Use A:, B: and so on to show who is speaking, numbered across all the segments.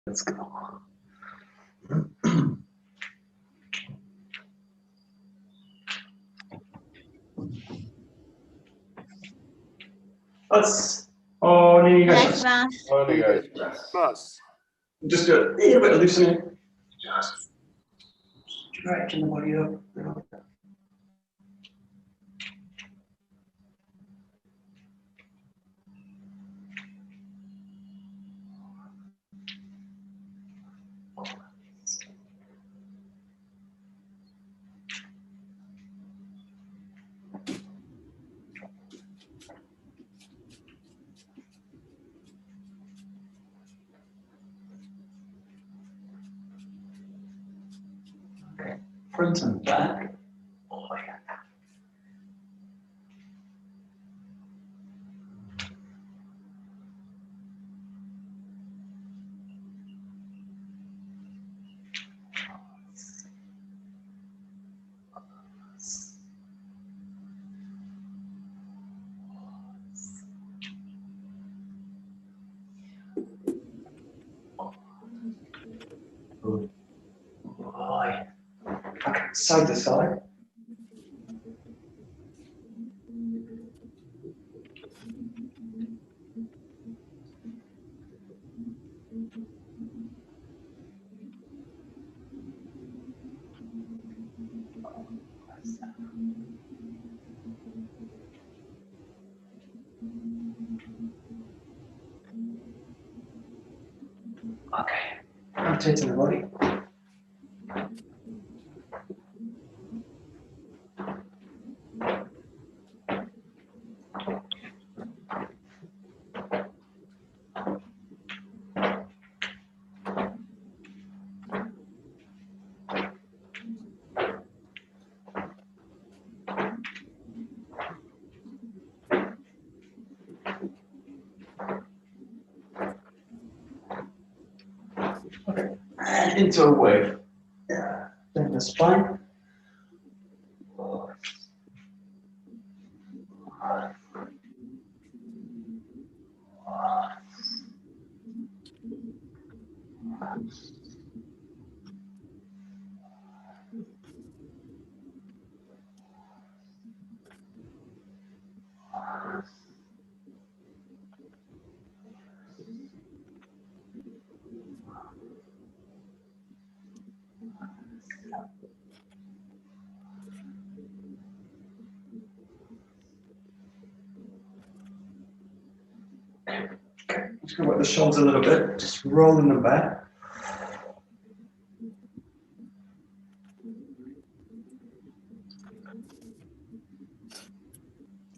A: Let's go. Let's. Oh, just do a little bit of loosening. Just stretching the body up. Okay, front and back. Oh, yeah. Good. Oh, yeah. Okay, side to side. Okay, rotating the body. Okay, and into a wave. Yeah, bend the spine. Okay, just going to work the shoulders a little bit, just rolling them back.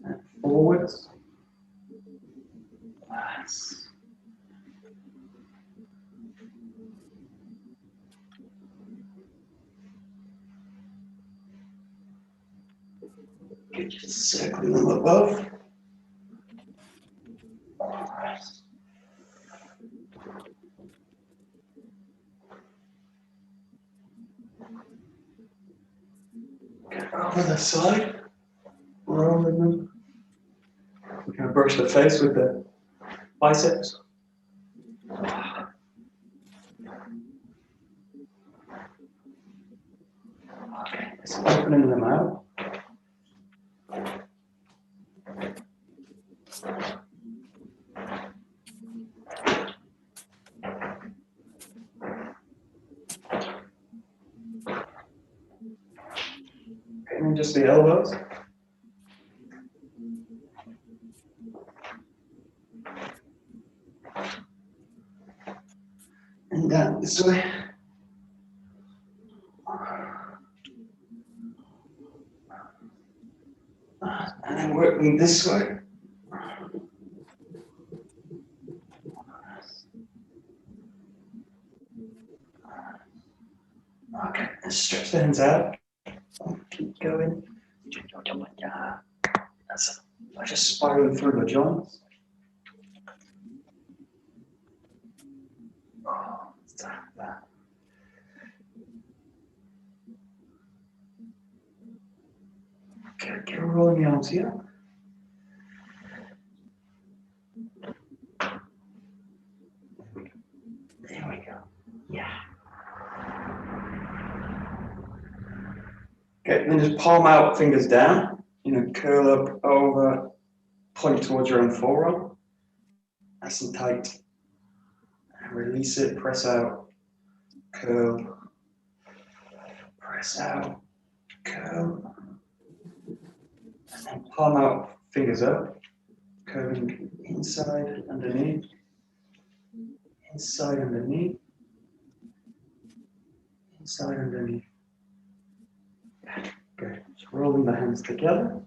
A: And forwards. Nice. Just circling them above. Over the side, rolling them. We're going to brush the face with the biceps. Okay, just opening them out. And then just the elbows. And down this way. And then working this way. Okay, and stretch the hands out. Keep going. That's it. I just spiraling through the joints. Oh, that. Okay, get rolling the arms here. There we go. Yeah. Okay, then just palm out, fingers down. Curl up over, point towards your own forearm. Nice and tight. And release it, press out, curl, press out, curl. And then palm out, fingers up, curving inside, underneath, inside, underneath, inside, underneath. Good. Just rolling the hands together.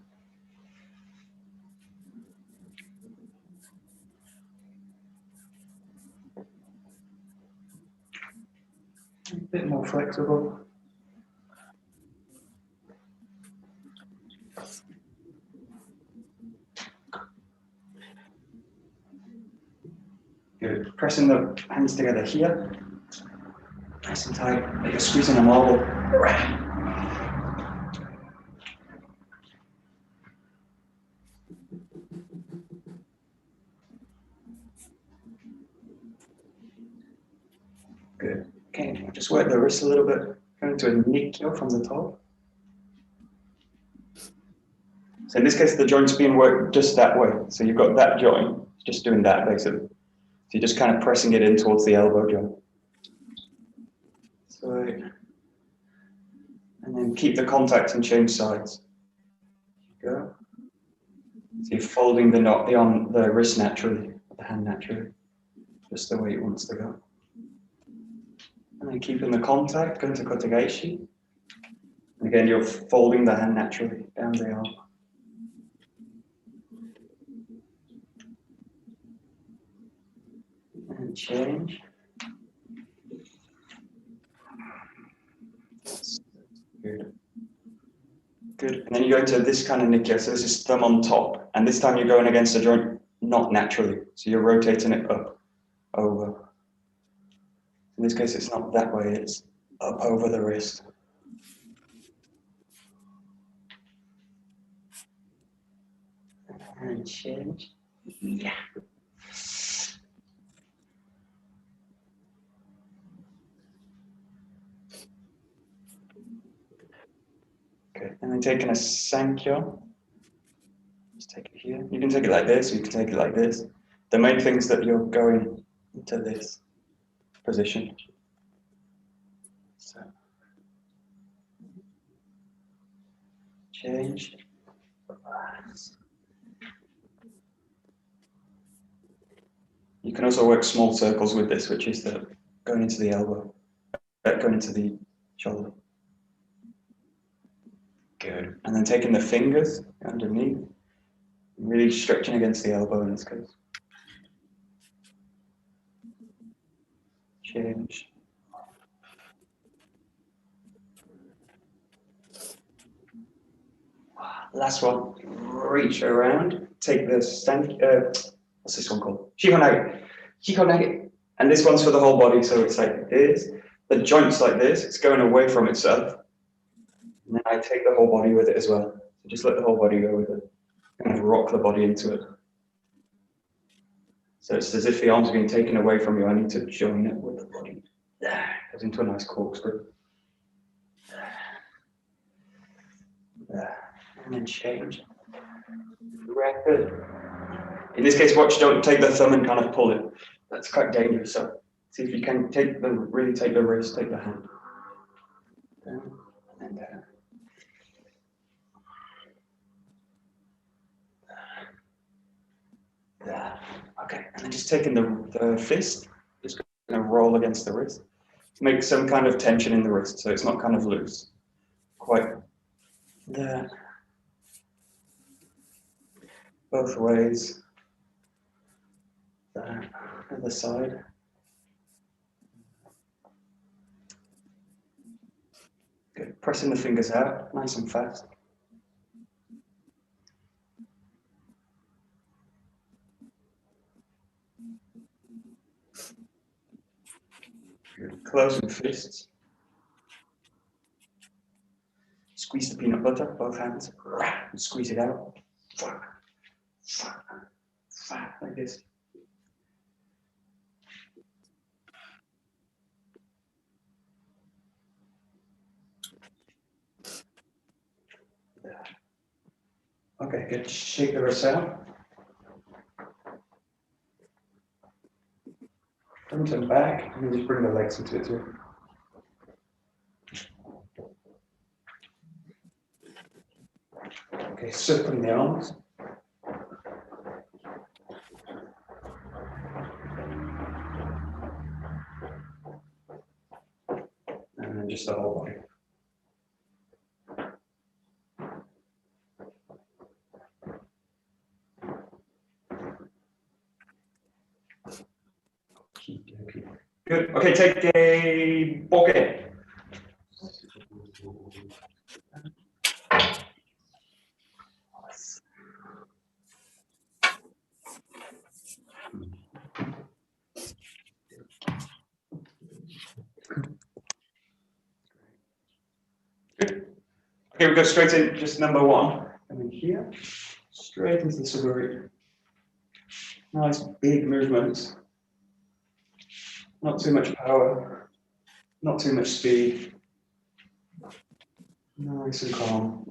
A: A bit more flexible. Good. Pressing the hands together here. Nice and tight, like you're squeezing a marble. Good. Okay, just work the wrist a little bit. Go into a nikkyo from the top. So in this case, the joint's being worked just that way. So you've got that joint, just doing that basically. So you're just kind of pressing it in towards the elbow joint. So, and then keep the contact and change sides. Go. So you're folding the knot beyond the wrist naturally, the hand naturally, just the way it wants to go. And then keeping the contact, going to kotegaeshi. And again, you're folding the hand naturally down the arm. And change. Good. Good. And then you go into this kind of nikkyo. So this is thumb on top. And this time you're going against the joint not naturally. So you're rotating it up, over. In this case, it's not that way, it's up over the wrist. And change. Yeah. Okay, and then taking a sankyo. Just take it here. You can take it like this, or you can take it like this. The main thing is that you're going into this position. So, change. You can also work small circles with this, which is the going into the elbow, going into the shoulder. Good. And then taking the fingers underneath, really stretching against the elbow in this case. Change. Last one. Reach around. Take the what's this one called? Shihonage. Shihonage. And this one's for the whole body, so it's like this. The joint's like this. It's going away from itself. And then I take the whole body with it as well. So just let the whole body go with it. Kind of rock the body into it. So it's as if the arms are being taken away from you. I need to join it with the body. Goes into a nice corkscrew. And then change. Rapid. In this case, watch, don't take the thumb and kind of pull it. That's quite dangerous. So see if you can really take the wrist, take the hand. Down and down. There. Okay, and then just taking the fist, just going to roll against the wrist. Make some kind of tension in the wrist, so it's not kind of loose. Quite there. Both ways. There. Other side. Good. Pressing the fingers out, nice and fast. Good. Closing fists. Squeeze the peanut butter, both hands. And squeeze it out. Like this. Okay, good. Shake the wrists out. Front and back, and then just bring the legs into it too. Okay, circling the arms. And then just the whole body. Good. Okay, take a BOKKEN. Good. Okay, we go straight in, just number one. And then here, straight into the 𝒊𝒏𝒈. Nice big movements. Not too much power, not too much speed. Nice and calm.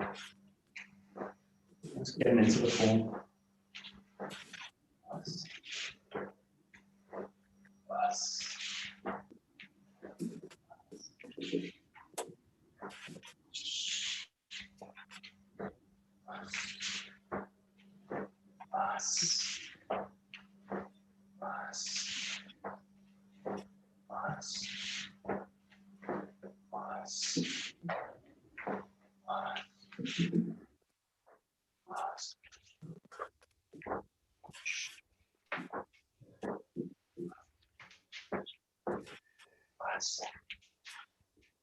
A: Just getting into the form. Nice.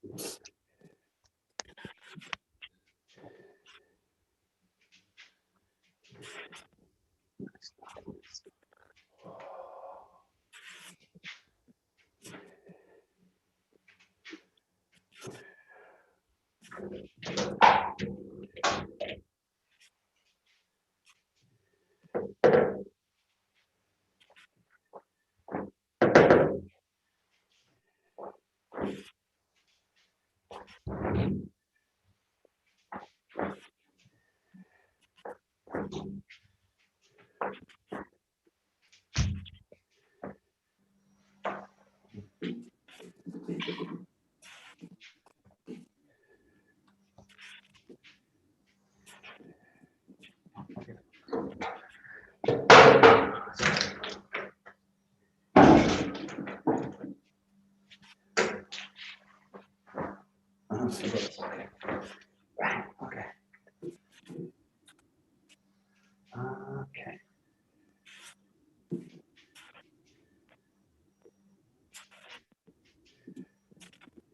A: Nice. Okay. Okay.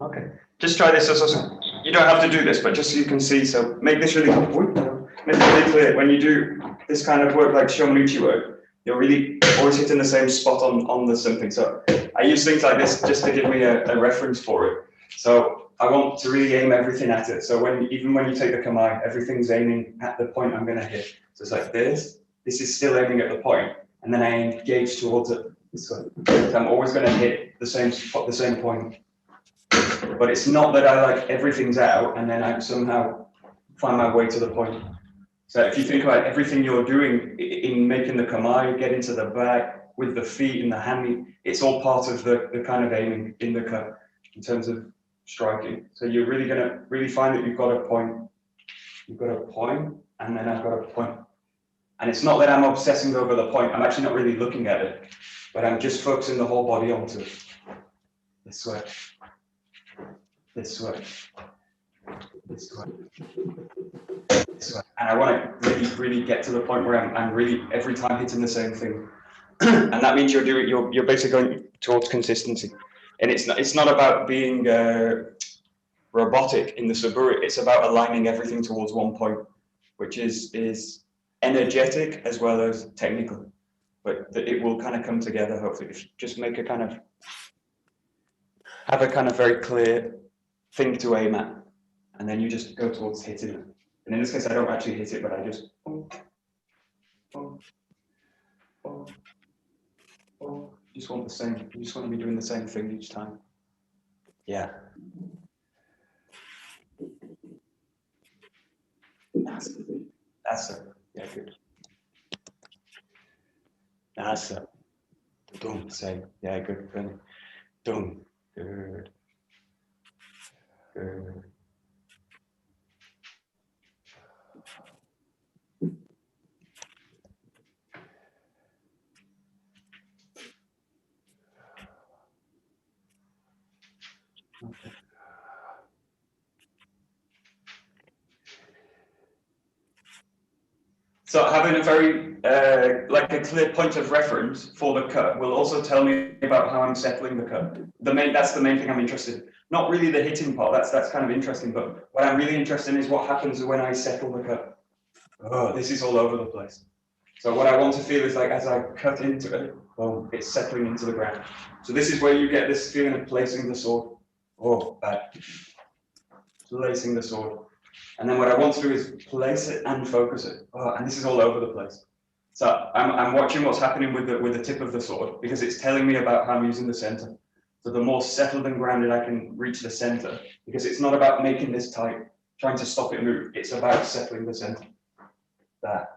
A: Okay. Just try this as also. You don't have to do this, but just so you can see. So make this really clear. When you do this kind of work like Shomanuchi work, you're really always hitting the same spot on the something. So I use things like this just to give me a reference for it. So I want to really aim everything at it. So even when you take the kamae, everything's aiming at the point I'm going to hit. So it's like this. This is still aiming at the point, and then I engage towards it this way. So I'm always going to hit the same spot, the same point. But it's not that I like everything's out and then I somehow find my way to the point. So if you think about everything you're doing in making the kamae, get into the back with the feet and the hami, it's all part of the kind of aiming in the cut in terms of striking. So you're really going to really find that you've got a point. You've got a point, and then I've got a point. And it's not that I'm obsessing over the point. I'm actually not really looking at it, but I'm just focusing the whole body onto it. This way. This way. This way. This way. And I want to really get to the point where I'm really every time hitting the same thing. And that means you're basically going towards consistency. And it's not about being robotic in the 𝒊𝒏𝒈. It's about aligning everything towards one point, which is energetic as well as technical. But that it will kind of come together, hopefully. If you just make have a kind of very clear thing to aim at, and then you just go towards hitting it. And in this case, I don't actually hit it, but I just you just want the same. You just want to be doing the same thing each time. Yeah. That's it. Yeah, good. That's it. Don't say. Yeah, good. Good. Don't. Good. Good. Okay. So having a very, like a clear point of reference for the cut will also tell me about how I'm settling the cut. That's the main thing I'm interested in. Not really the hitting part, that's kind of interesting, but what I'm really interested in is what happens when I settle the cut. Oh, this is all over the place. So what I want to feel is like as I cut into it, boom, it's settling into the ground. So this is where you get this feeling of placing the sword. Oh, bad. Placing the sword. And then what I want to do is place it and focus it. Oh, and this is all over the place. So I'm watching what's happening with the tip of the sword because it's telling me about how I'm using the center. So the more settled and grounded I can reach the center, because it's not about making this tight, trying to stop it move. It's about settling the center. That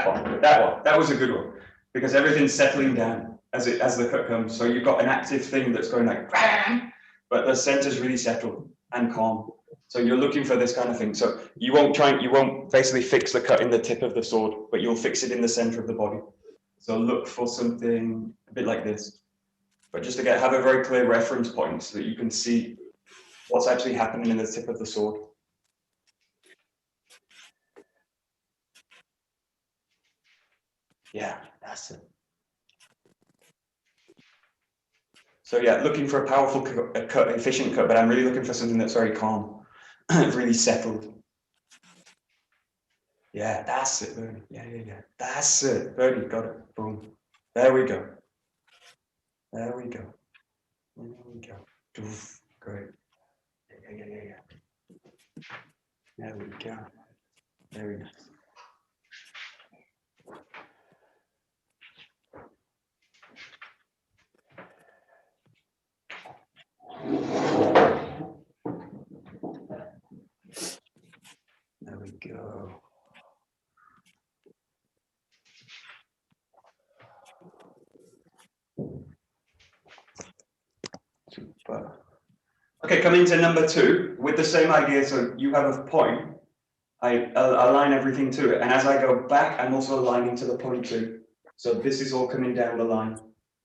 A: one. That was a good one because everything's settling down as the cut comes. So you've got an active thing that's going like, bam, but the center's really settled and calm. So you're looking for this kind of thing. So you won't basically fix the cut in the tip of the sword, but you'll fix it in the center of the body. So look for something a bit like this, but just to have a very clear reference point so that you can see what's actually happening in the tip of the sword. Yeah, that's it. So yeah, looking for a powerful cut, efficient cut, but I'm really looking for something that's very calm, really settled. Yeah, that's it, Bernie. Yeah. That's it, Bernie, got it. Boom. There we go. There we go. Great. Yeah. There we go. Very nice. There we go. Super. Okay, coming to number 2 with the same idea. So you have a point. I align everything to it, and as I go back, I'm also aligning to the point too. So this is all coming down the line,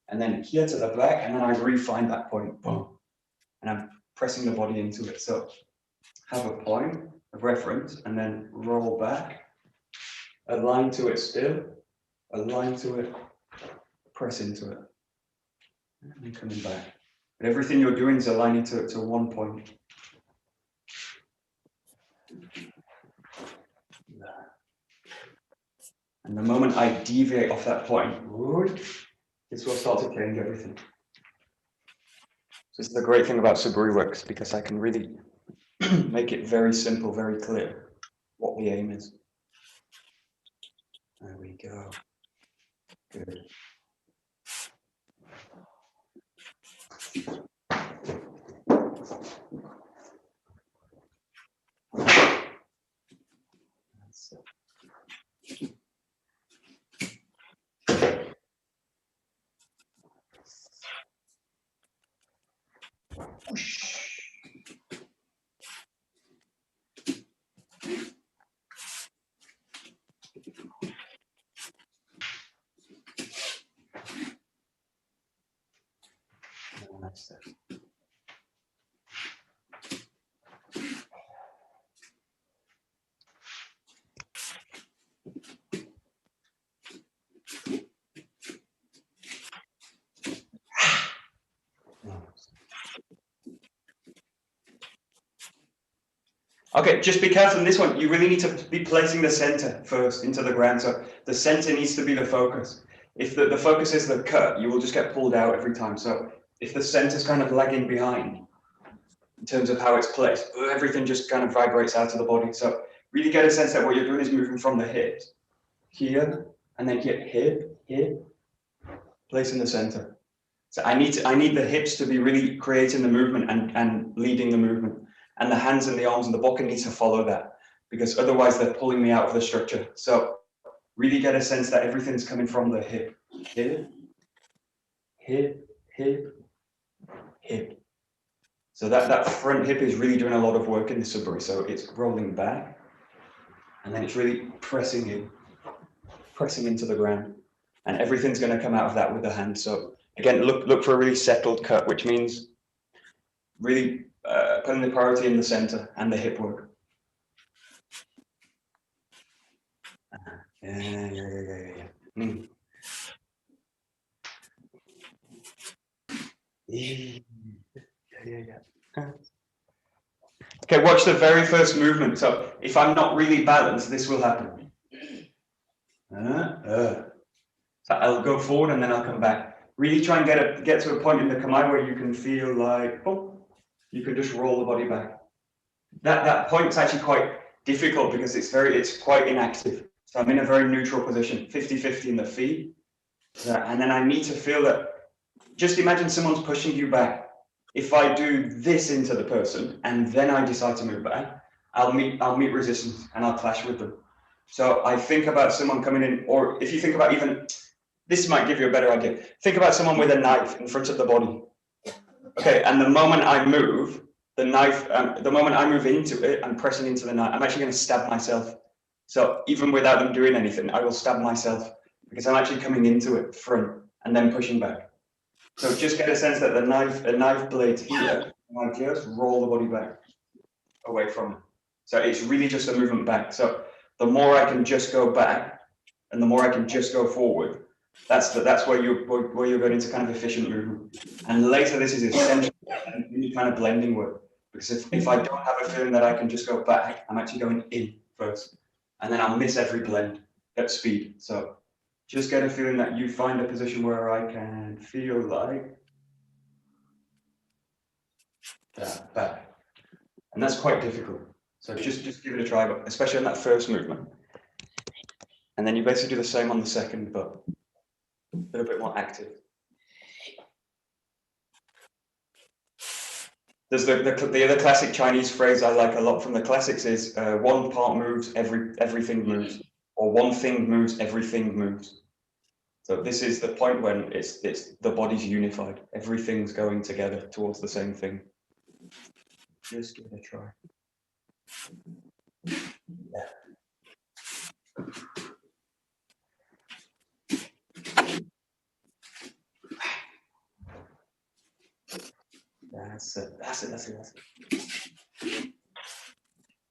A: and then here to the back, and then I refine that point. Boom, and I'm pressing the body into it. So have a point of reference, and then roll back, align to it still, align to it, press into it, and then coming back. But everything you're doing is aligning to one point. And the moment I deviate off that point, this will start to change everything. So this is the great thing about Suburi works, because I can really make it very simple, very clear what the aim is. There we go. Good. That's it. That's it. Okay, just be careful in this one. You really need to be placing the center first into the ground. So the center needs to be the focus. If the focus is the cut, you will just get pulled out every time. So if the center's kind of lagging behind in terms of how it's placed, everything just kind of vibrates out of the body. So really get a sense that what you're doing is moving from the hips here, and then here, place in the center. So I need the hips to be really creating the movement and leading the movement. And the hands and the arms and the bokken need to follow that, because otherwise they're pulling me out of the structure. So really get a sense that everything's coming from the hip. Hip, hip, hip, hip. So that front hip is really doing a lot of work in the 𝒊𝒏𝒈. So it's rolling back, and then it's really pressing into the ground. And everything's going to come out of that with the hand. So again, look for a really settled cut, which means really putting the priority in the center and the hip work. Yeah. Yeah. Okay, watch the very first movement. So if I'm not really balanced, this will happen. So I'll go forward and then I'll come back. Really try and get to a point in the 𝒂𝒑 where you can feel like, you can just roll the body back. That point's actually quite difficult because it's quite inactive. So I'm in a very neutral position, 50-50 in the feet. And then I need to feel that, just imagine someone's pushing you back. If I do this into the person and then I decide to move back, I'll meet resistance and I'll clash with them. So I think about someone coming in, or if you think about even, this might give you a better idea. Think about someone with a knife in front of the body. Okay, and the moment I move, the knife, the moment I move into it, I'm pressing into the knife. I'm actually going to stab myself. So even without them doing anything, I will stab myself because I'm actually coming into it front and then pushing back. So just get a sense that a knife blade here, and I just roll the body back away from it. So it's really just a movement back. So the more I can just go back and the more I can just go forward, that's where you're going into kind of efficient movement. And later this is essential in kind of blending work. Because if I don't have a feeling that I can just go back, I'm actually going in first. And then I'll miss every blend at speed. So just get a feeling that you find a position where I can feel like that back. And that's quite difficult. So just give it a try, but especially on that first movement. And then you basically do the same on the second, but a little bit more active. There's the other classic Chinese phrase I like a lot from the classics is one part moves, everything moves, or one thing moves, everything moves. So this is the point when it's the body's unified. Everything's going together towards the same thing. Just give it a try. Yeah.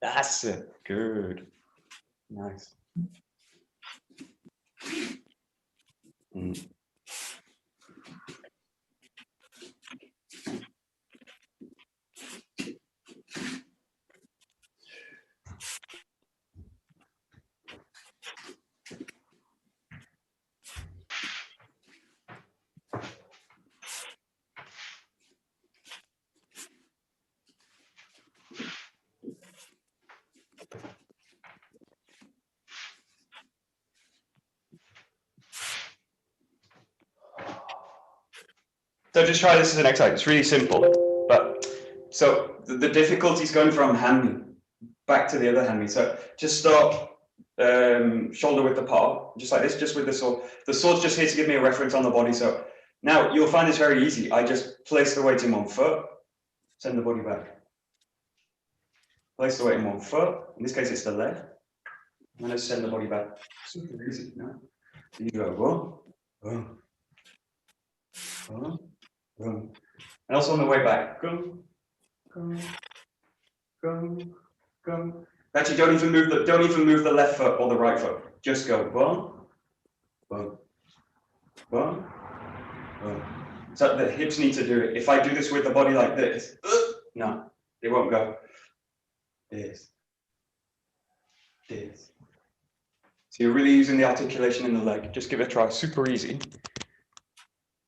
A: That's it. Good. Nice. So just try this as an exercise. It's really simple, but so the difficulty is going from hanmi back to the other hanmi. So just start shoulder width apart, just like this, just with the sword. The sword's just here to give me a reference on the body. So now you'll find this very easy. I just place the weight in one foot, send the body back. Place the weight in one foot. In this case, it's the left. I'm going to send the body back. Super easy. No? You go boom, boom. And also on the way back, go. Actually, don't even move the left foot or the right foot. Just go boom. So the hips need to do it. If I do this with the body like this, no, it won't go. This. So you're really using the articulation in the leg. Just give it a try. Super easy.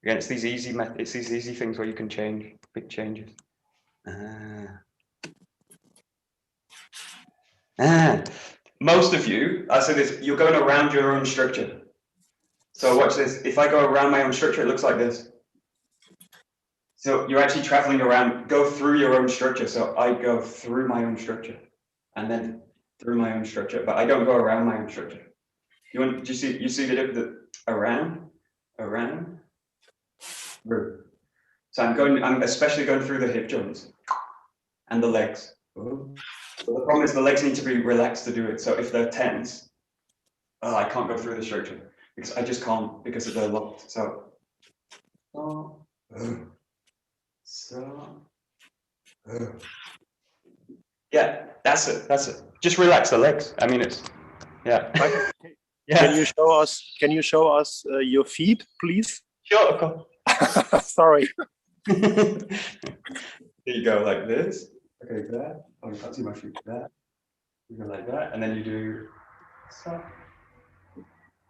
A: Again, it's these easy things where you can change big changes. Most of you, I say this, you're going around your own structure. So watch this. If I go around my own structure, it looks like this. So you're actually traveling around, go through your own structure. So I go through my own structure and then through my own structure, but I don't go around my own structure. Do you see the around, through. So I'm especially going through the hip joints and the legs. But the problem is the legs need to be relaxed to do it. So if they're tense, I can't go through the structure because I just can't because they're locked. So, yeah, that's it. Just relax the legs. I mean, it's
B: Michael,
A: yeah.
B: Can you show us your feet, please?
A: Sure, of course.
B: Sorry.
A: Here you go like this. Okay, there. Oh, you can't see my feet there. You go like that, and then you do so,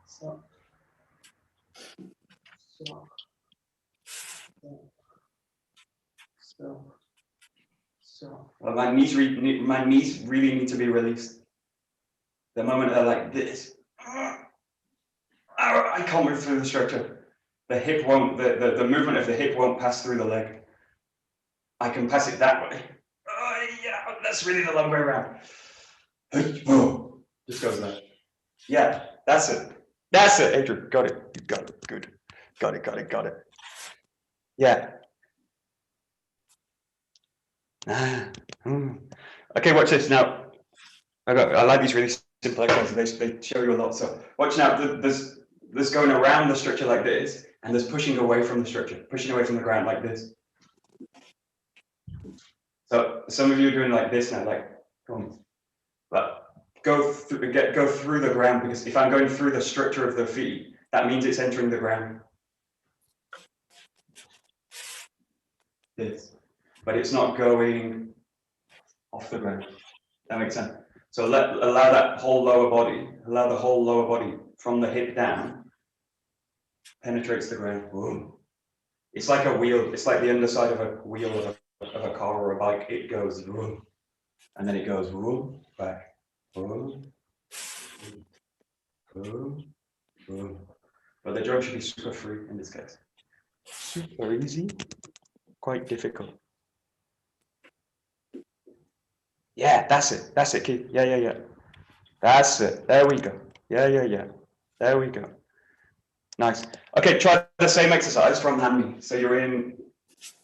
A: so, so, so, so. Well, my knees really need to be released. The moment they're like this, I can't move through the structure. The hip won't. The movement of the hip won't pass through the leg. I can pass it that way. Yeah, that's really the long way around. Just goes there. Yeah, that's it. That's it, Adrian. Got it. You got it. Good. Got it. Yeah. Okay, watch this now. I like these really simple exercises. They show you a lot. So watch now. There's going around the structure like this, and there's pushing away from the structure, pushing away from the ground like this. So some of you are doing like this now, like, come on. But go through the ground, because if I'm going through the structure of the feet, that means it's entering the ground. This, but it's not going off the ground. That makes sense. So allow that whole lower body, allow the whole lower body from the hip down, penetrates the ground. Boom. It's like a wheel. It's like the underside of a wheel of a car or a bike. It goes boom, and then it goes boom, back, boom, boom, boom. But the joint should be super free in this case. Super easy, quite difficult. Yeah, that's it, Keith. Yeah. That's it. There we go. Yeah. There we go. Nice. Okay, try the same exercise from hand. So you're in,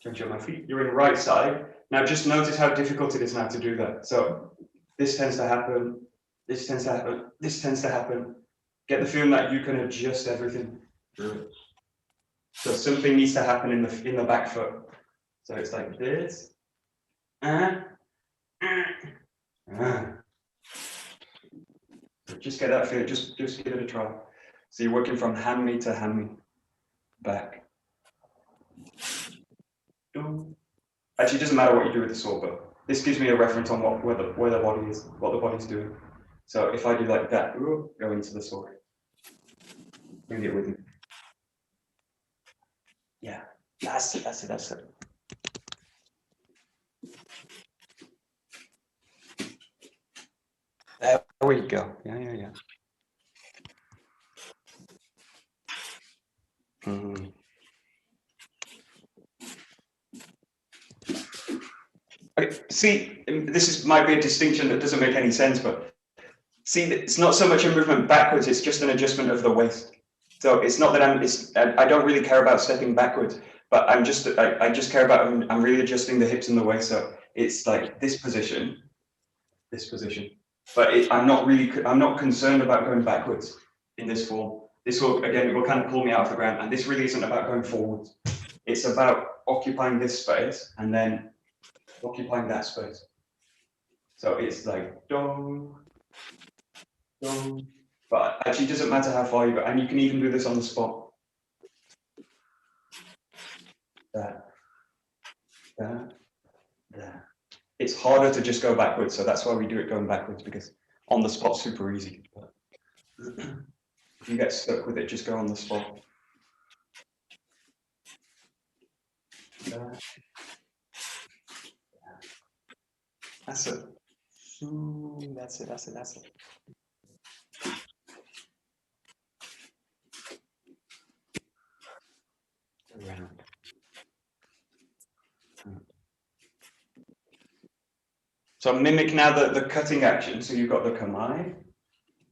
A: don't show my feet, you're in right side. Now just notice how difficult it is now to do that. So this tends to happen, this tends to happen, this tends to happen. Get the feeling that you can adjust everything through it. So something needs to happen in the back foot. So it's like this. Just get that feeling, just give it a try. So you're working from hand to hand, back. Actually, it doesn't matter what you do with the sword, but this gives me a reference on where the body is, what the body's doing. So if I do like that, go into the sword. Bring it with me. Yeah, that's it. There we go. Yeah. Okay, see, might be a distinction that doesn't make any sense, but see, it's not so much a movement backwards, it's just an adjustment of the waist. So it's not that I don't really care about stepping backwards, but I just care about, I'm really adjusting the hips and the waist. So it's like this position, but I'm not concerned about going backwards in this form. This will, again, it will kind of pull me out of the ground, and this really isn't about going forwards. It's about occupying this space and then occupying that space. So it's like dong, dong, but actually it doesn't matter how far you go, and you can even do this on the spot. There. It's harder to just go backwards, so that's why we do it going backwards, because on the spot super easy. But if you get stuck with it, just go on the spot. That's it. That's it. Around. So mimic now the cutting action. So you've got the kamae,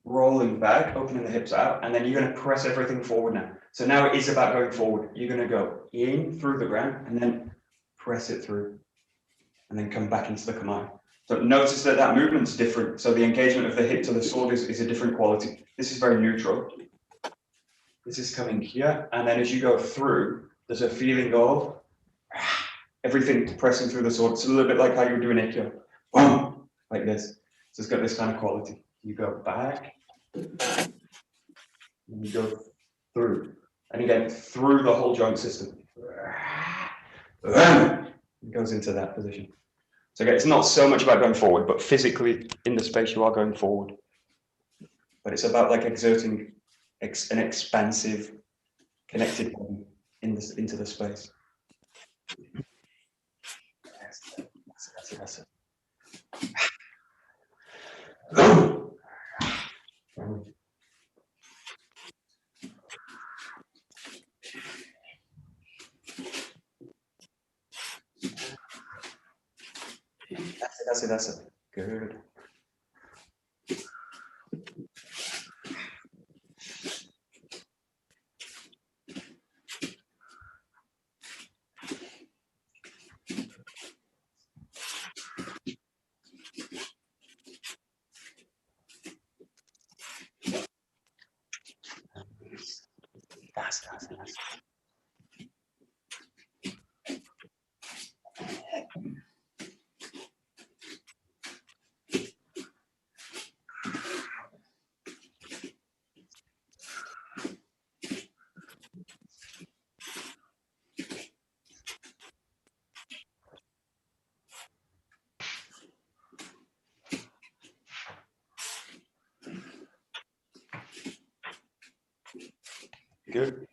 A: rolling back, opening the hips out, and then you're going to press everything forward now. So now it is about going forward. You're going to go in through the ground and then press it through, and then come back into the kamae. So notice that that movement's different. So the engagement of the hip to the sword is a different quality. This is very neutral. This is coming here, and then as you go through, there's a feeling of everything pressing through the sword. It's a little bit like how you would do an Aikido. Boom, like this. So it's got this kind of quality. You go back, and you go through. And again, through the whole joint system. It goes into that position. So again, it's not so much about going forward, but physically in the space you are going forward. But it's about like exerting an expansive, connected body into the space. That's it. That's it. Good. That's it. Good.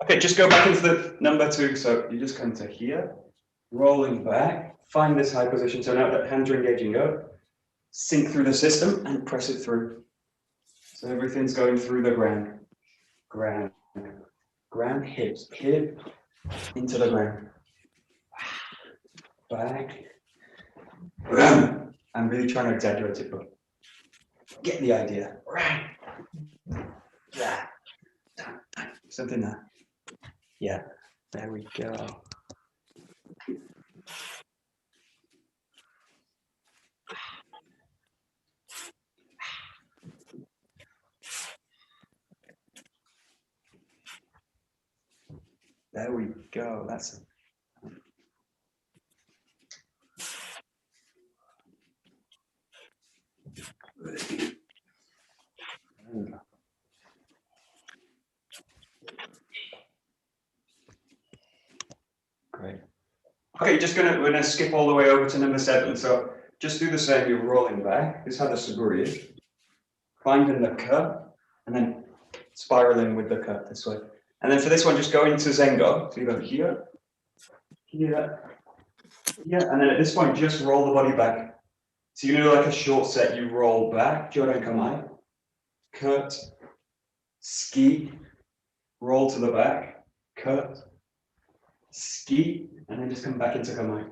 A: Okay, just go back into the number 2. So you just come to here, rolling back, find this high position. So now that hands are engaging, go, sink through the system and press it through. So everything's going through the ground. Ground, hips, hip into the ground. Back. I'm really trying to exaggerate it, but get the idea. Something there. Yeah, there we go. There we go. That's it. Great. Okay, we're gonna skip all the way over to number 7. So just do the same. You're rolling back. This is how the saburi is. Finding the cut and then spiraling with the cut this way. And then for this one, just go into Zengo. So you go here, here, here, and then at this point, just roll the body back. So you do like a short set. You roll back, Jodan Kamae, cut, ski, roll to the back, cut, ski, and then just come back into Kamae.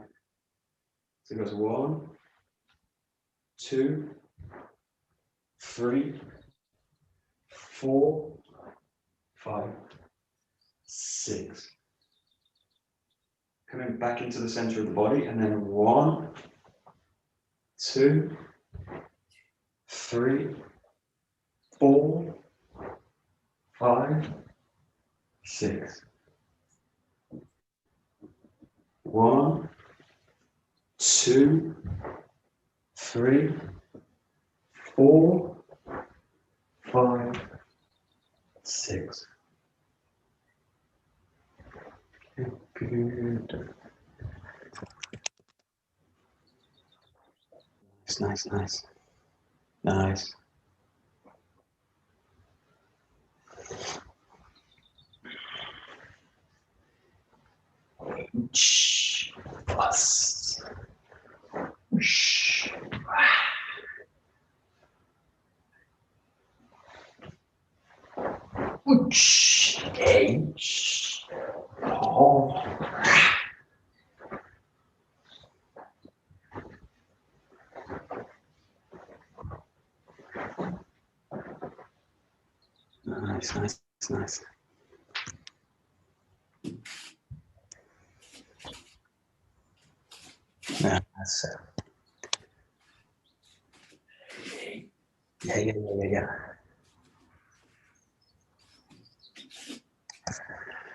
A: So it goes 1, 2, 3, 4, 5, 6. Coming back into the center of the body, and then 1, 2, 3, 4, 5, 6. 1, 2, 3, 4, 5, 6. Good. Nice. Plus. H. Oh. Nice, nice, nice. Yeah, that's it. Yeah.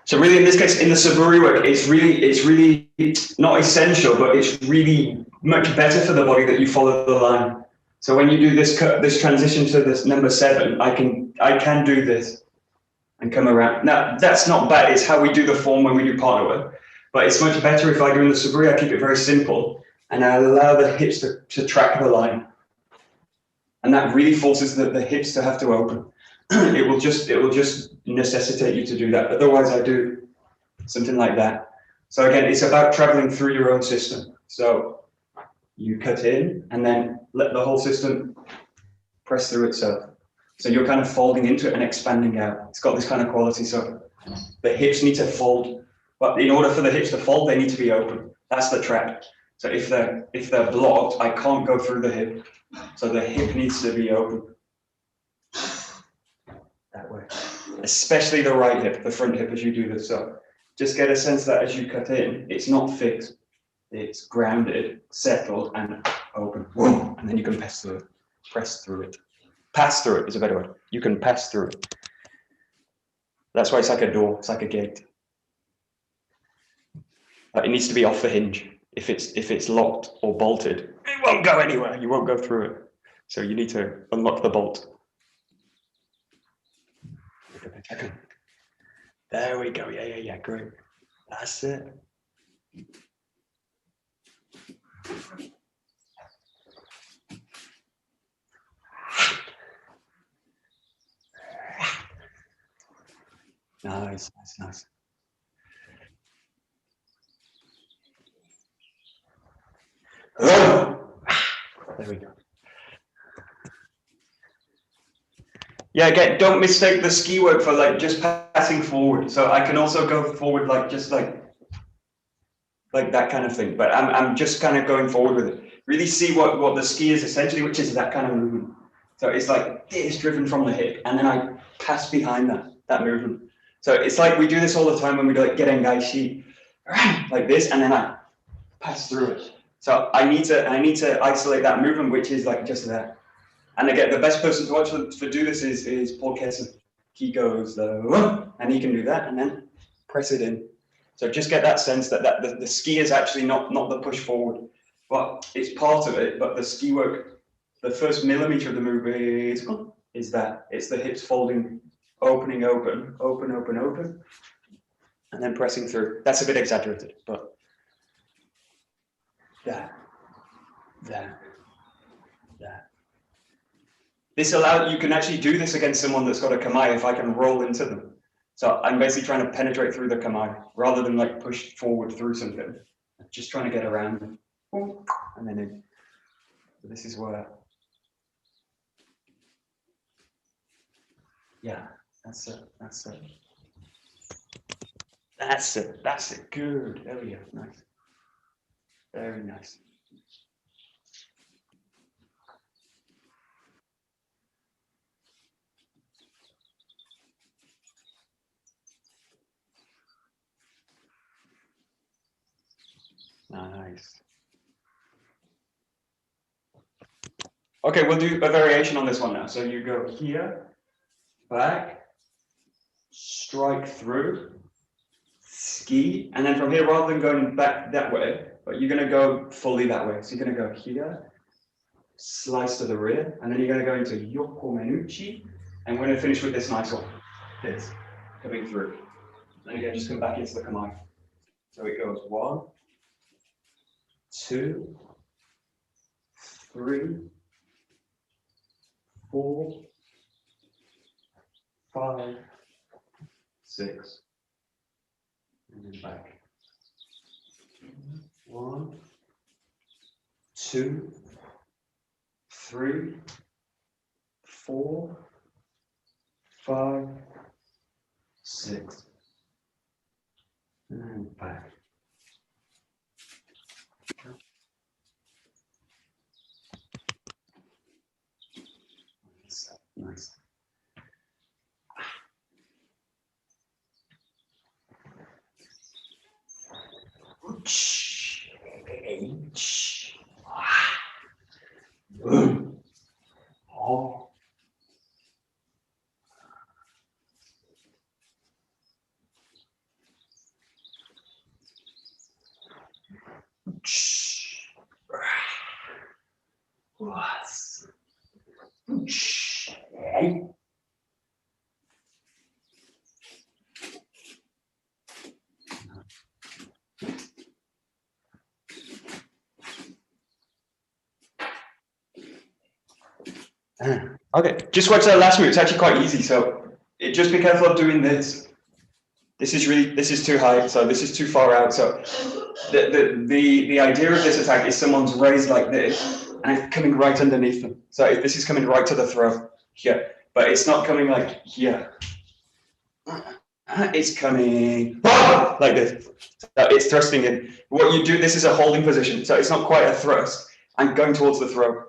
A: So really, in this case, in the Saburi work, it's really not essential, but it's really much better for the body that you follow the line. So when you do this transition to this number 7, I can do this and come around. Now that's not bad. It's how we do the form when we do partner work, but it's much better if I do in the Saburi. I keep it very simple and I allow the hips to track the line, and that really forces the hips to have to open. It will just necessitate you to do that. Otherwise, I do something like that. So again, it's about traveling through your own system. So you cut in and then let the whole system press through itself. So you're kind of folding into it and expanding out. It's got this kind of quality. So the hips need to fold, but in order for the hips to fold, they need to be open. That's the trap. So if they're blocked, I can't go through the hip. So the hip needs to be open. That way, especially the right hip, the front hip as you do this. So just get a sense that as you cut in, it's not fixed, it's grounded, settled, and open. Whoa. And then you can pass through it. Press through it. Pass through it is a better word. You can pass through it. That's why it's like a door, it's like a gate. It needs to be off the hinge. If it's locked or bolted, it won't go anywhere. You won't go through it. So you need to unlock the bolt. There we go. Yeah, great. That's it. Nice. There we go. Yeah, again, don't mistake the ski work for like just passing forward. So I can also go forward like just like that kind of thing. But I'm just kind of going forward with it. Really see what the ski is essentially, which is that kind of movement. So it's like this driven from the hip, and then I pass behind that movement. So it's like we do this all the time when we do like Gerengaishi, like this, and then I pass through it. So I need to isolate that movement, which is like just that. And again, the best person to watch for do this is Paul Kesson. He goes and he can do that, and then press it in. So just get that sense that the ski is actually not the push forward, but it's part of it. But the ski work, the first millimeter of the move is that it's the hips folding, opening, open, and then pressing through. That's a bit exaggerated, but that. This allows, you can actually do this against someone that's got a kamae if I can roll into them. So I'm basically trying to penetrate through the kamae rather than like push forward through something. I'm just trying to get around them. And then in. So this is where, yeah, that's it. Good. There we go. Nice. Very nice. Nice. Okay, we'll do a variation on this one now. So you go here, back, strike through, ski, and then from here, rather than going back that way, but you're going to go fully that way. So you're going to go here, slice to the rear, and then you're going to go into yokomenuchi, and we're going to finish with this nice one. This, coming through. And again, just come back into the kamae. So it goes 1, 2, 3, 4, 5, 6, and then back. 1, 2, 3, 4, 5, 6, and back. Nice. Okay, just watch that last move. It's actually quite easy. So just be careful of doing this. This is too high. So this is too far out. So the idea of this attack is someone's raised like this and it's coming right underneath them. So if this is coming right to the throat here, but it's not coming like here. It's coming like this. So it's thrusting in. What you do, this is a holding position. So it's not quite a thrust. I'm going towards the throat.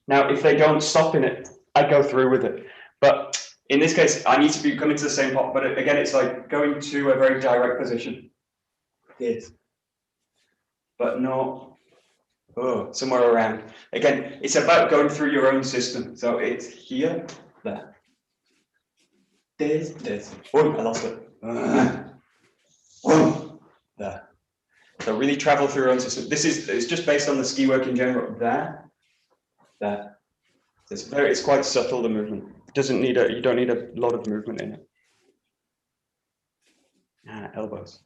A: Now, if they don't stop in it, I go through with it. But in this case, I need to be coming to the same pot. But again, it's like going to a very direct position. This. But not somewhere around. Again, it's about going through your own system. So it's here, there. This. Oh, I lost it. There. So really travel through your own system. It's just based on the ski work in general. There. It's quite subtle, the movement. You don't need a lot of movement in it. Elbows.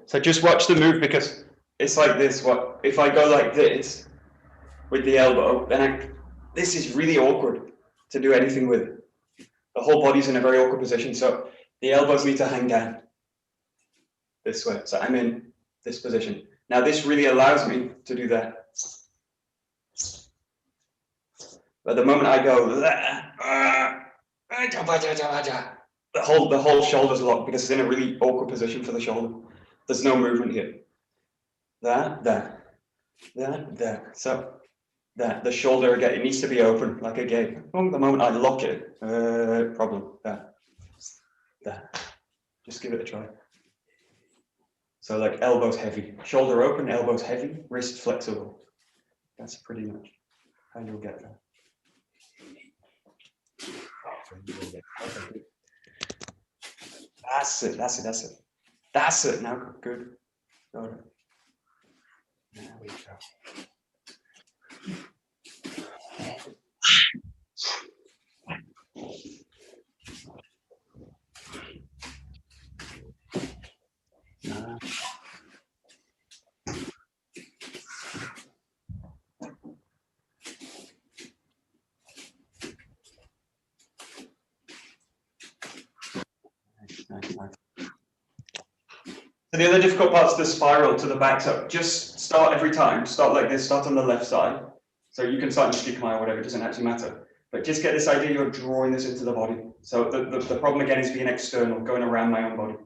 A: So just watch the move, because it's like this. What if I go like this with the elbow? Then this is really awkward to do anything with. The whole body's in a very awkward position. So the elbows need to hang down this way. So I'm in this position. Now this really allows me to do that. But the moment I go, the whole shoulder's locked because it's in a really awkward position for the shoulder. There's no movement here. That. So the shoulder again, it needs to be open like a gate. Oh, the moment I lock it, problem. That. Just give it a try. So like elbows heavy, shoulder open, elbows heavy, wrist flexible. That's pretty much how you'll get there. That's it. Now, good. Got it. There we go. Nice. So the other difficult part is the spiral to the back. So just start every time. Start like this. Start on the left side. So you can start in 𝒕𝒂𝒏 or whatever. It doesn't actually matter. But just get this idea you're drawing this into the body. So the problem again is being external, going around my own body.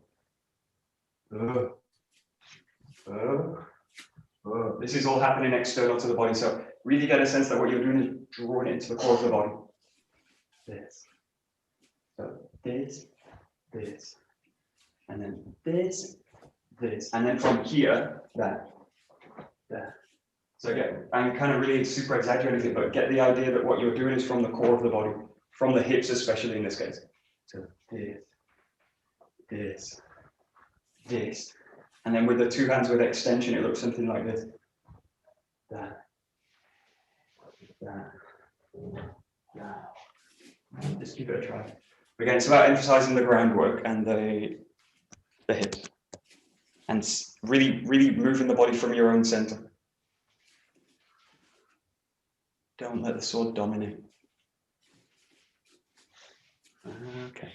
A: This is all happening external to the body. So really get a sense that what you're doing is drawing it into the core of the body. This. So this. And then this. And then from here, that. So again, I'm kind of really super exaggerating it, but get the idea that what you're doing is from the core of the body, from the hips especially in this case. So this. And then with the two hands with extension, it looks something like this. That. Just give it a try. Again, it's about emphasizing the groundwork and the hips. And really moving the body from your own center. Don't let the sword dominate. Okay.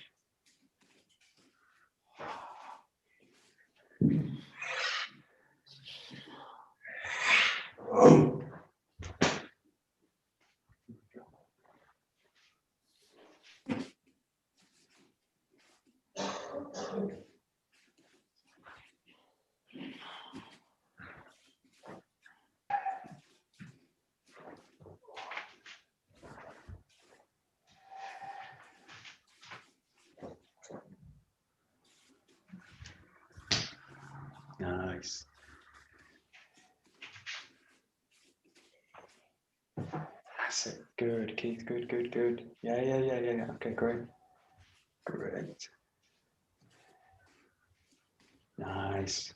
A: Nice. That's it. Good, Keith. Good, good, good. Yeah. Okay, great. Great. Nice.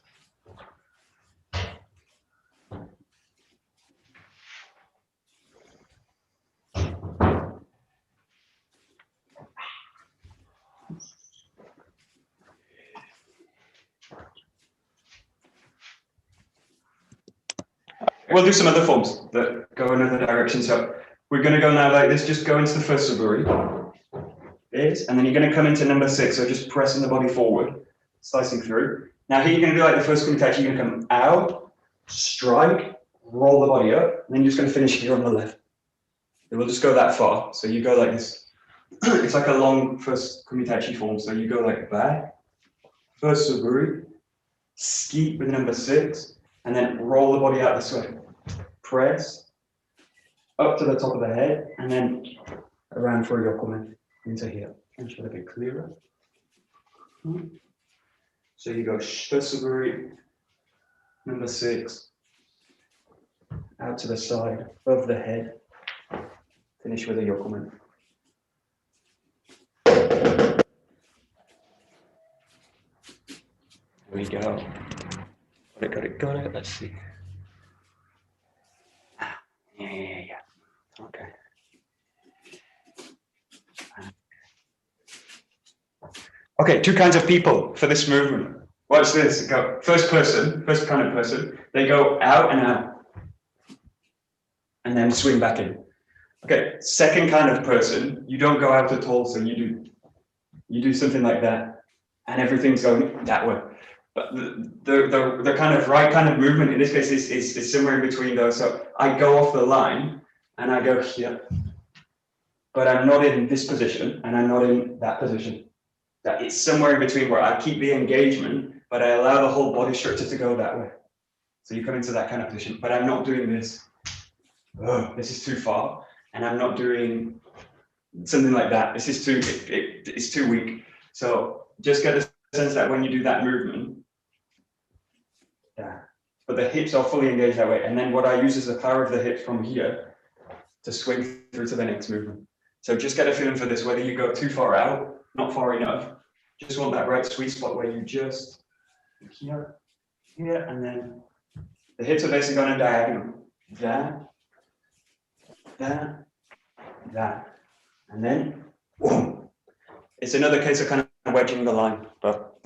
A: We'll do some other forms that go in other directions. So we're going to go now like this, just go into the first 𝒂𝒂𝒏𝒈. This, and then you're going to come into number 6, so just pressing the body forward, slicing through. Now here you're going to do like the first 𝒂𝒂𝒏𝒈, you're going to come out, strike, roll the body up, and then you're just going to finish here on the left. It will just go that far. So you go like this. It's like a long first 𝒂𝒂𝒏𝒈 form. So you go like back, first 𝒂𝒂𝒏𝒈, skeet with number 6, and then roll the body out this way. Press up to the top of the head, and then around for your comment into here. And show it a bit clearer. So you go 𝒊𝒏𝒂𝒕, number 6, out to the side, above the head. Finish with a yokomen. Here we go. Got it. Let's see. Yeah. Okay. Okay, 2 kinds of people for this movement. Watch this. Go first kind of person. They go out and out, and then swing back in. Okay, second kind of person. You don't go out at all, so you do something like that, and everything's going that way. But the kind of right kind of movement in this case is somewhere in between those. So I go off the line and I go here, but I'm not in this position and I'm not in that position. That it's somewhere in between where I keep the engagement, but I allow the whole body structure to go that way. So you come into that kind of position, but I'm not doing this. This is too far, and I'm not doing something like that. This is too, it's too weak. So just get the sense that when you do that movement, but the hips are fully engaged that way. And then what I use is the power of the hips from here to swing through to the next movement. So just get a feeling for this, whether you go too far out, not far enough. Just want that right sweet spot where you just here, and then the hips are basically going in diagonal. That, and then boom. It's another case of kind of wedging the line, but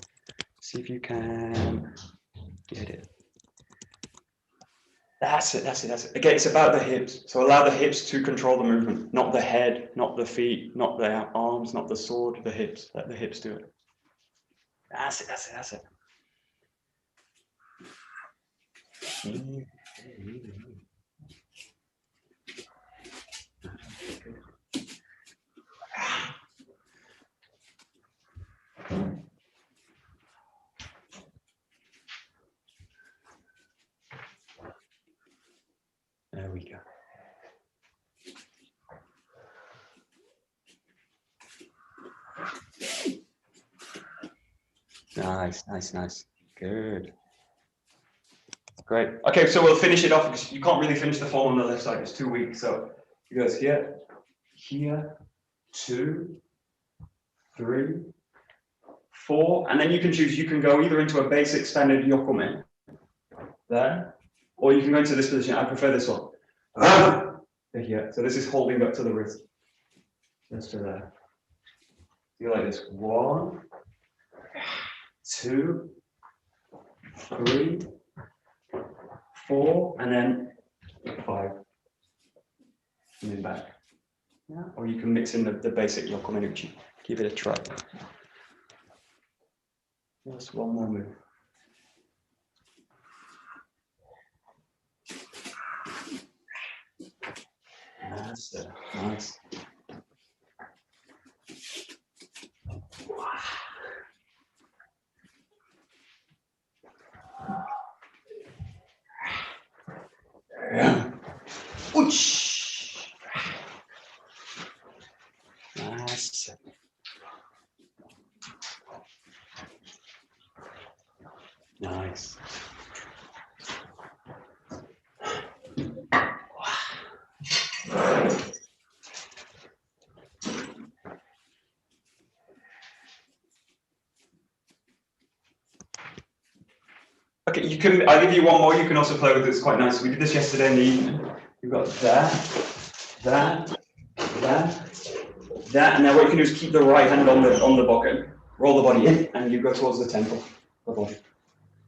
A: see if you can get it. That's it. Again, it's about the hips. So allow the hips to control the movement, not the head, not the feet, not the arms, not the sword, the hips. Let the hips do it. That's it. There we go. Nice. Good. Great. Okay, so we'll finish it off because you can't really finish the form on the left side. It's too weak. So it goes here, 2, 3, 4, and then you can choose. You can go either into a basic standard yokomen there, or you can go into this position. I prefer this one. Here. So this is holding up to the wrist. Just to there. You like this. 1, 2, 3, 4, and then 5. And then back. Yeah. Or you can mix in the basic yokomen uchi. Give it a try. Just one more move. That's it. Nice. Ooch. That's it. Nice. Okay, you can. I'll give you one more. You can also play with it. It's quite nice. We did this yesterday in the evening. You've got that, and now what you can do is keep the right hand on the bokken, roll the body in, and you go towards the temple, the body.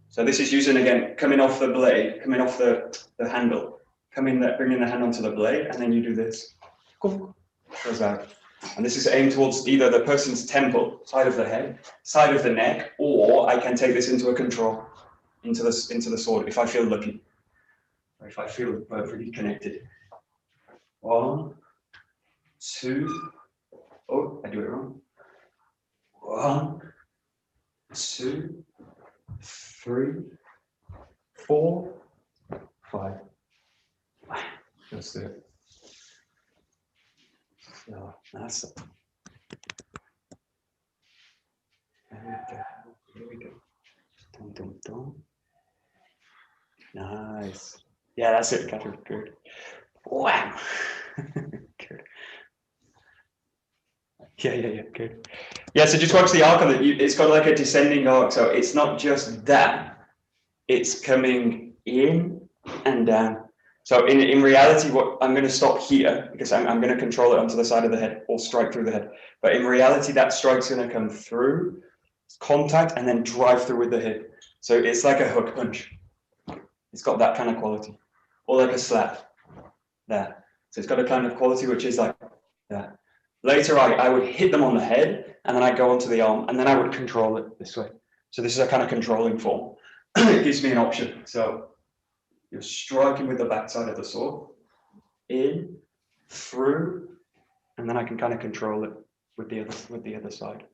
A: So this is using, again, coming off the blade, coming off the handle, bringing the hand onto the blade, and then you do this. Goes out. And this is aimed towards either the person's temple, side of the head, side of the neck, or I can take this into a control, into the sword, if I feel lucky, or if I feel really connected. 1, 2, oh, I do it wrong. 1, 2, 3, 4, 5. Let's do it. So that's it. Here we go. Dum, dum, dum. Nice. Yeah, that's it, Catherine. Good. Wow. Good. Yeah, good. Yeah, so just watch the arc on it. It's got like a descending arc, so it's not just that. It's coming in and down. So in reality, what I'm going to stop here because I'm going to control it onto the side of the head or strike through the head. But in reality, that strike's going to come through, contact, and then drive through with the hip. So it's like a hook punch. It's got that kind of quality, or like a slap. There. So it's got a kind of quality which is like that. Later, I would hit them on the head, and then I'd go onto the arm, and then I would control it this way. So this is a kind of controlling form. It gives me an option. So you're striking with the backside of the sword, in, through, and then I can kind of control it with the other side.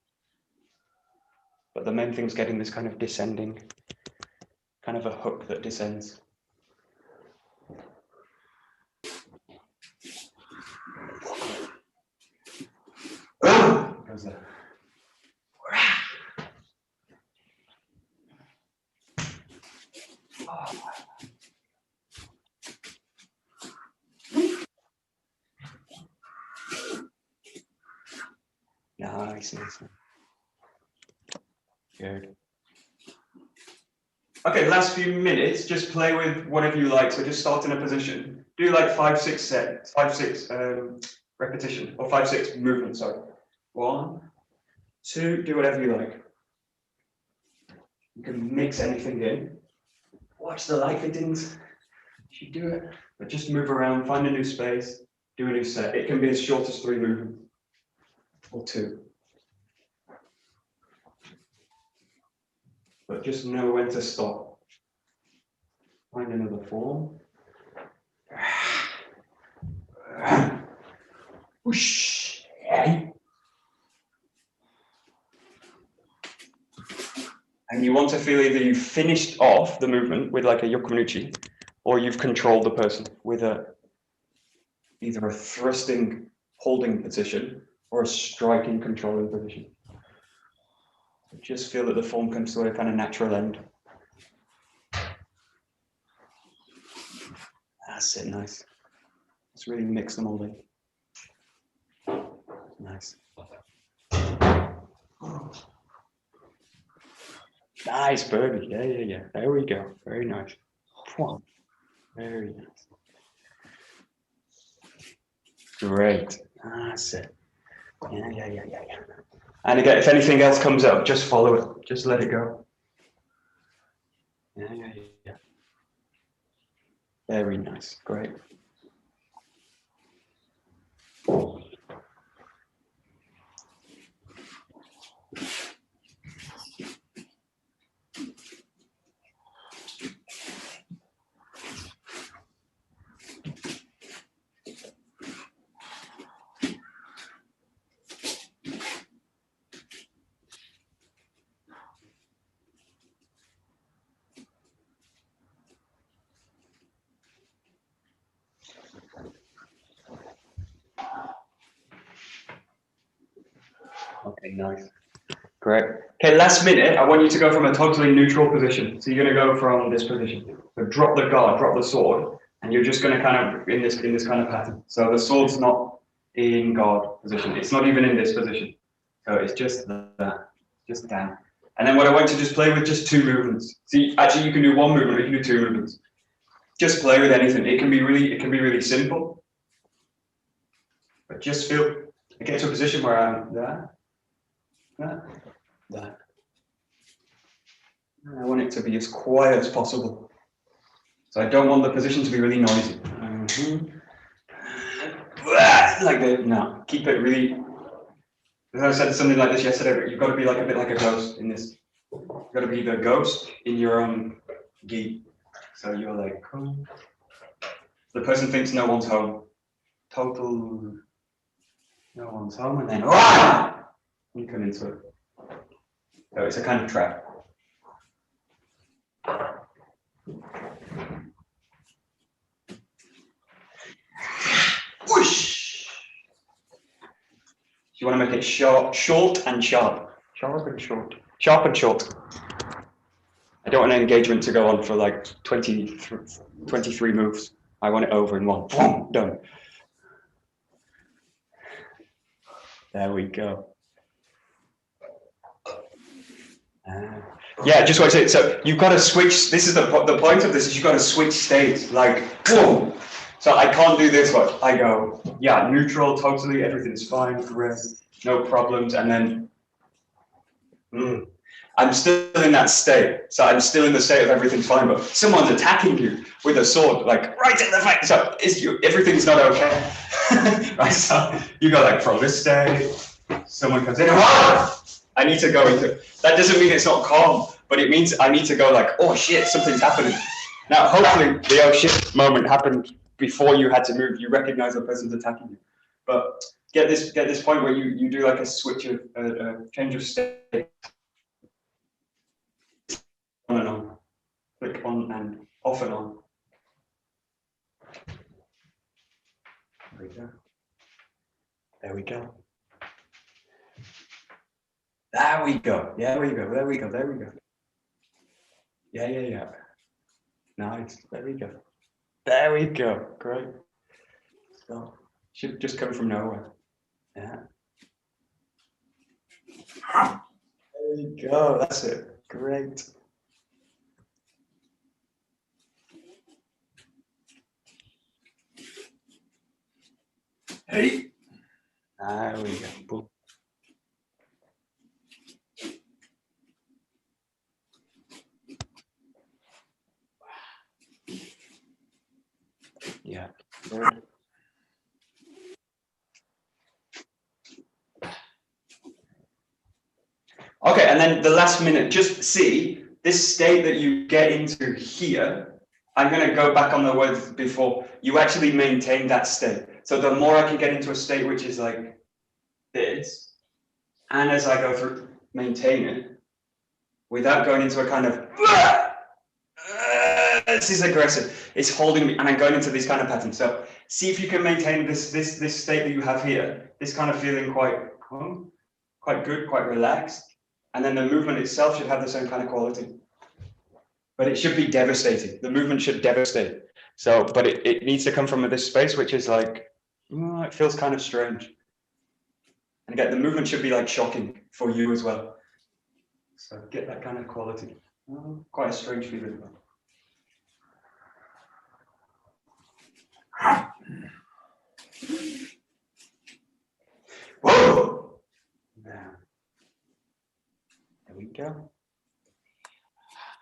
A: But the main thing is getting this kind of descending, kind of a hook that descends. Goes there. Nice. Good. Okay, last few minutes, just play with whatever you like. So just start in a position. Do like 5, 6 sets, 5, 6 repetition, or 5, 6 movements, sorry. 1, 2, do whatever you like. You can mix anything in. Watch the light fittings. You do it, but just move around, find a new space, do a new set. It can be as short as 3 movements, or 2. But just know when to stop. Find another form. Whoosh. And you want to feel either you've finished off the movement with like a yokomunuchi, or you've controlled the person with either a thrusting holding position or a striking controlling position. Just feel that the form comes to a kind of natural end. That's it, nice. Let's really mix them all in. Nice. Nice, birdie. Yeah. There we go. Very nice. Very nice. Great. That's it. Yeah. And again, if anything else comes up, just follow it. Just let it go. Yeah. Very nice. Great. Okay, nice. Great. Okay, last minute, I want you to go from a totally neutral position. So you're going to go from this position. So drop the guard, drop the sword, and you're just going to kind of in this kind of pattern. So the sword's not in guard position. It's not even in this position. So it's just that, just down. And then what I want to just play with just 2 movements. See, actually you can do 1 movement, or you can do 2 movements. Just play with anything. It can be really simple. But just get to a position where I'm there. I want it to be as quiet as possible. So I don't want the position to be really noisy. Like that. No, keep it really. As I said something like this yesterday, but you've got to be like a bit like a ghost in this. You've got to be the ghost in your own gi. So you're like, the person thinks no one's home. Total, no one's home, and then you come into it. So it's a kind of trap. Whoosh! You want to make it short and sharp. Sharp and short. Sharp and short. I don't want an engagement to go on for like 23 moves. I want it over in 1. Boom, done. There we go. Yeah, just want to say, so you've got to switch. This is the point of this is you've got to switch states. Like, boom. So I can't do this one. I go, yeah, neutral, totally, everything's fine, great, no problems, and then I'm still in that state. So I'm still in the state of everything's fine, but someone's attacking you with a sword, like right in the face. So everything's not okay. Right? So you go like from this state, someone comes in, I need to go into, that doesn't mean it's not calm, but it means I need to go like, oh shit, something's happening. Now, hopefully the oh shit moment happened before you had to move. You recognize the person's attacking you. But get this point where you do like a switch of change of state. On and on. Click on and off and on. There we go. There we go. There we go. There we go. There we go. There we go. Yeah. Nice. There we go. There we go. Great. So should just come from nowhere. Yeah. There we go. That's it. Great. Hey. There we go. Boom. Yeah. Okay, and then the last minute, just see this state that you get into here. I'm going to go back on the words before. You actually maintain that state. So the more I can get into a state which is like this, and as I go through, maintain it without going into a kind of this is aggressive. It's holding me, and I'm going into these kind of patterns. So see if you can maintain this state that you have here. This kind of feeling quite good, quite relaxed, and then the movement itself should have the same kind of quality. But it should be devastating. The movement should devastate. So, but it needs to come from this space, which is like, it feels kind of strange. And again, the movement should be like shocking for you as well. So get that kind of quality. Quite a strange feeling. Whoa! Now, there we go.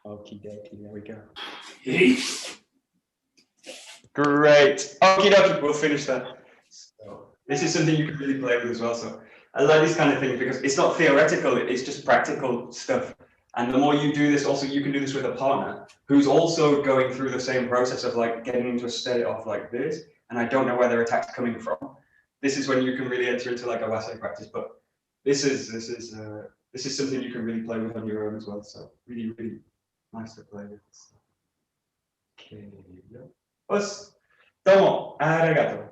A: Okie dokie, there we go. Great. Okie dokie, we'll finish that. So this is something you can really play with as well. So I like these kind of things because it's not theoretical, it's just practical stuff. And the more you do this, also you can do this with a partner who's also going through the same process of like getting into a state of like this, and I don't know where their attack's coming from. This is when you can really enter into like a wasei practice, but this is something you can really play with on your own as well. So really, really nice to play with. Okay. Domo, arigato.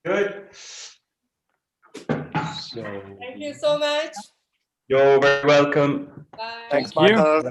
A: Good. So,
C: thank you so much.
A: you're very welcome.
C: Bye.
B: Thanks, Michael.